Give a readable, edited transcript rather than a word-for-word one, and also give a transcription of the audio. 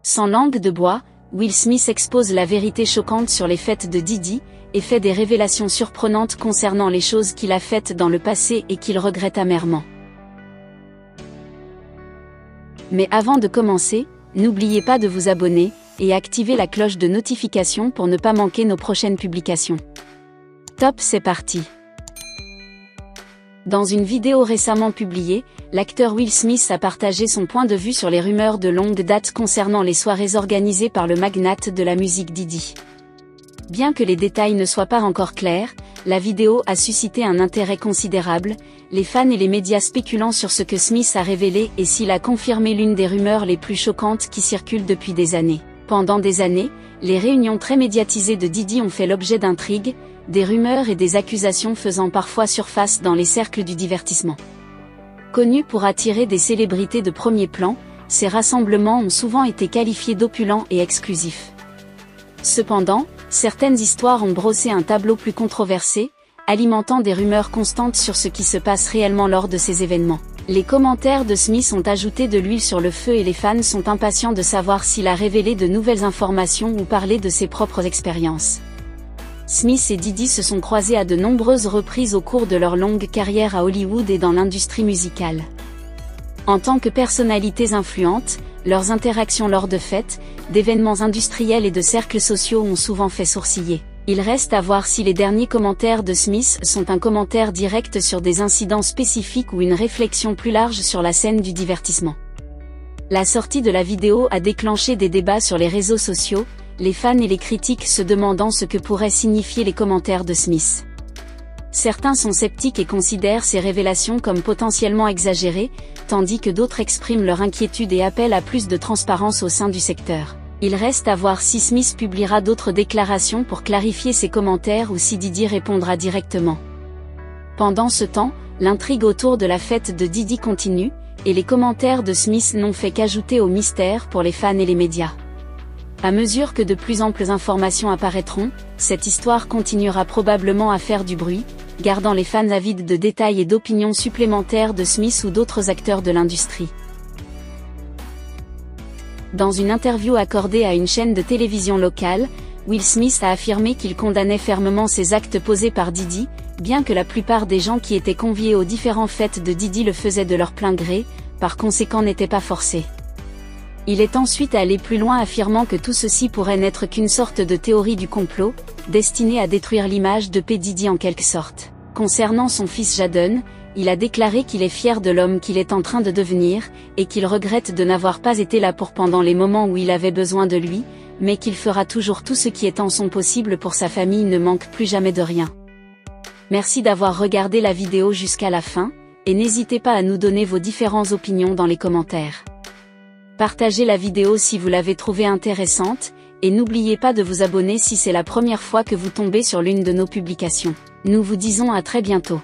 Sans langue de bois, Will Smith expose la vérité choquante sur les faits de Diddy, et fait des révélations surprenantes concernant les choses qu'il a faites dans le passé et qu'il regrette amèrement. Mais avant de commencer, n'oubliez pas de vous abonner, et activer la cloche de notification pour ne pas manquer nos prochaines publications. Top, c'est parti! Dans une vidéo récemment publiée, l'acteur Will Smith a partagé son point de vue sur les rumeurs de longue date concernant les soirées organisées par le magnate de la musique Diddy. Bien que les détails ne soient pas encore clairs, la vidéo a suscité un intérêt considérable, les fans et les médias spéculant sur ce que Smith a révélé et s'il a confirmé l'une des rumeurs les plus choquantes qui circulent depuis des années. Pendant des années, les réunions très médiatisées de Diddy ont fait l'objet d'intrigues, des rumeurs et des accusations faisant parfois surface dans les cercles du divertissement. Connus pour attirer des célébrités de premier plan, ces rassemblements ont souvent été qualifiés d'opulents et exclusifs. Cependant, certaines histoires ont brossé un tableau plus controversé, alimentant des rumeurs constantes sur ce qui se passe réellement lors de ces événements. Les commentaires de Smith ont ajouté de l'huile sur le feu et les fans sont impatients de savoir s'il a révélé de nouvelles informations ou parlé de ses propres expériences. Smith et Diddy se sont croisés à de nombreuses reprises au cours de leur longue carrière à Hollywood et dans l'industrie musicale. En tant que personnalités influentes, leurs interactions lors de fêtes, d'événements industriels et de cercles sociaux ont souvent fait sourciller. Il reste à voir si les derniers commentaires de Smith sont un commentaire direct sur des incidents spécifiques ou une réflexion plus large sur la scène du divertissement. La sortie de la vidéo a déclenché des débats sur les réseaux sociaux, les fans et les critiques se demandant ce que pourraient signifier les commentaires de Smith. Certains sont sceptiques et considèrent ces révélations comme potentiellement exagérées, tandis que d'autres expriment leur inquiétude et appellent à plus de transparence au sein du secteur. Il reste à voir si Smith publiera d'autres déclarations pour clarifier ses commentaires ou si Diddy répondra directement. Pendant ce temps, l'intrigue autour de la fête de Diddy continue, et les commentaires de Smith n'ont fait qu'ajouter au mystère pour les fans et les médias. À mesure que de plus amples informations apparaîtront, cette histoire continuera probablement à faire du bruit, gardant les fans avides de détails et d'opinions supplémentaires de Smith ou d'autres acteurs de l'industrie. Dans une interview accordée à une chaîne de télévision locale, Will Smith a affirmé qu'il condamnait fermement ces actes posés par Diddy, bien que la plupart des gens qui étaient conviés aux différentes fêtes de Diddy le faisaient de leur plein gré, par conséquent n'étaient pas forcés. Il est ensuite allé plus loin affirmant que tout ceci pourrait n'être qu'une sorte de théorie du complot, destinée à détruire l'image de P. Diddy en quelque sorte. Concernant son fils Jaden, il a déclaré qu'il est fier de l'homme qu'il est en train de devenir, et qu'il regrette de n'avoir pas été là pour pendant les moments où il avait besoin de lui, mais qu'il fera toujours tout ce qui est en son possible pour sa famille ne manque plus jamais de rien. Merci d'avoir regardé la vidéo jusqu'à la fin, et n'hésitez pas à nous donner vos différentes opinions dans les commentaires. Partagez la vidéo si vous l'avez trouvée intéressante, et n'oubliez pas de vous abonner si c'est la première fois que vous tombez sur l'une de nos publications. Nous vous disons à très bientôt.